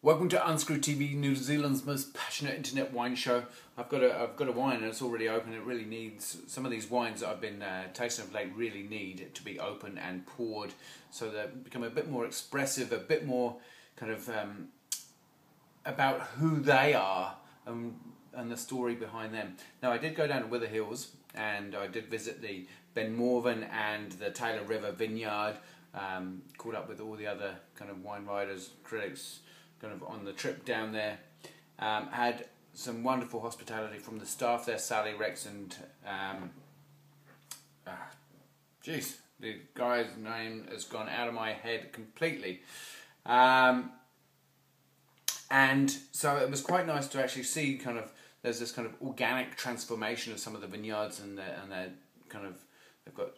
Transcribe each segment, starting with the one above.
Welcome to Unscrewed TV, New Zealand's most passionate internet wine show. I've got a wine and it's already open. It really needs, some of these wines that I've been tasting of late really need to be open and poured, so they become a bit more expressive, a bit more kind of about who they are and the story behind them. Now, I did go down to Wither Hills and I did visit the Ben Morven and the Taylor River vineyard. Caught up with all the other kind of wine writers, critics, kind of on the trip down there. Had some wonderful hospitality from the staff there, Sally, Rex and the guy's name has gone out of my head completely. And so it was quite nice to actually see kind of, there's this kind of organic transformation of some of the vineyards, and they're kind of, they've got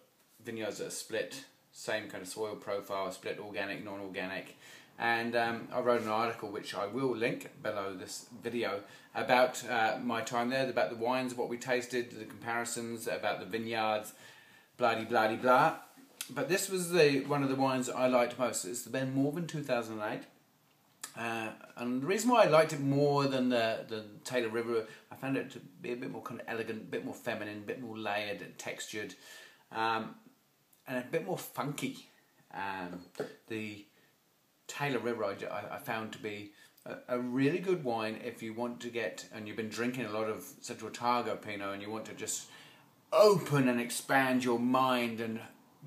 vineyards that are split, same kind of soil profile, split organic, non-organic. And I wrote an article which I will link below this video about my time there, about the wines, what we tasted, the comparisons, about the vineyards, blah-de-blah-de-blah. But this was one of the wines that I liked most. It's the Ben Morven 2008. And the reason why I liked it more than the Taylor River, I found it to be a bit more kind of elegant, a bit more feminine, a bit more layered and textured, and a bit more funky. The Taylor River I found to be a really good wine if you want to get, and you've been drinking a lot of Central Otago Pinot and you want to just open and expand your mind and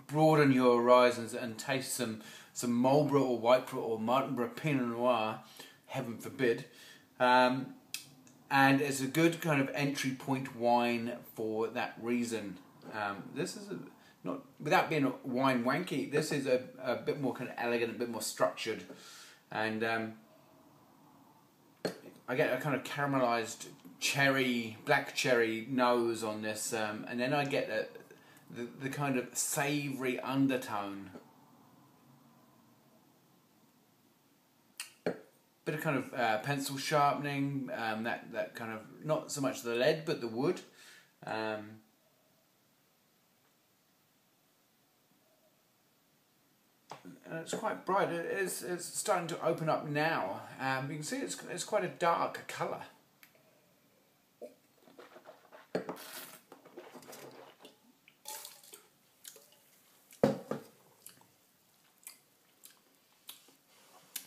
broaden your horizons and taste some Marlborough or Whiteborough or Martinborough Pinot Noir, heaven forbid. And it's a good kind of entry point wine for that reason. This is not, without being wine wanky, this is a bit more kind of elegant, a bit more structured, and I get a kind of caramelized cherry, black cherry nose on this, and then I get the kind of savoury undertone, bit of kind of pencil sharpening, that kind of, not so much the lead but the wood. And it's quite bright. It's starting to open up now. You can see it's quite a dark colour.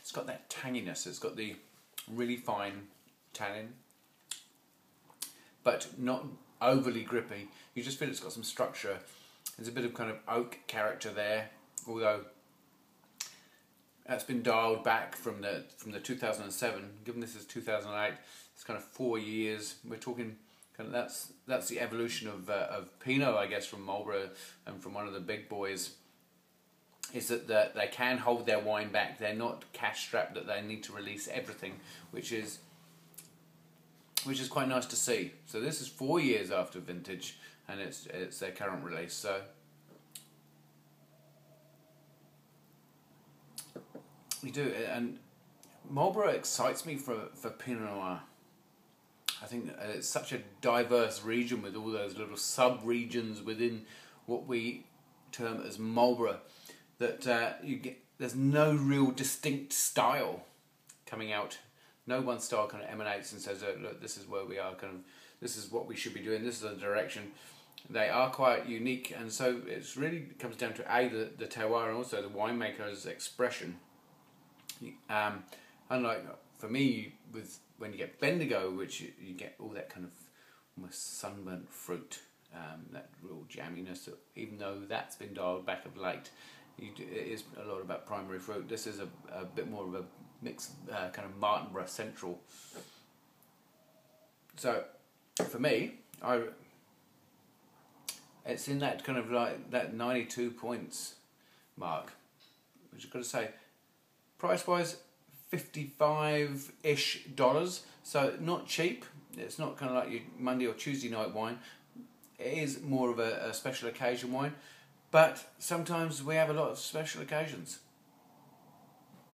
It's got that tanginess. It's got the really fine tannin, but not overly grippy. You just feel it's got some structure. There's a bit of kind of oak character there, although that's been dialed back from the 2007. Given this is 2008, it's kind of 4 years. We're talking kind of, that's the evolution of Pinot, I guess, from Marlborough and from one of the big boys. Is that they can hold their wine back. They're not cash strapped that they need to release everything, which is quite nice to see. So this is 4 years after vintage, and it's their current release. So you do, and Marlborough excites me for Pinot Noir. I think it's such a diverse region with all those little sub-regions within what we term as Marlborough, that there's no real distinct style coming out. No one style kind of emanates and says, oh, look, this is where we are, kind of, this is what we should be doing, this is the direction. They are quite unique, and so it's really comes down to the terroir and also the winemaker's expression. Unlike for me, when you get Bendigo, which you get all that kind of almost sunburnt fruit, that real jamminess, even though that's been dialed back of late. It is a lot about primary fruit. This is a bit more of a mixed kind of Martinborough Central. So for me, it's in that kind of like that 92 points mark, which I've got to say, price wise, $55-ish, so not cheap. It's not kind of like your Monday or Tuesday night wine. It is more of a special occasion wine, but sometimes we have a lot of special occasions.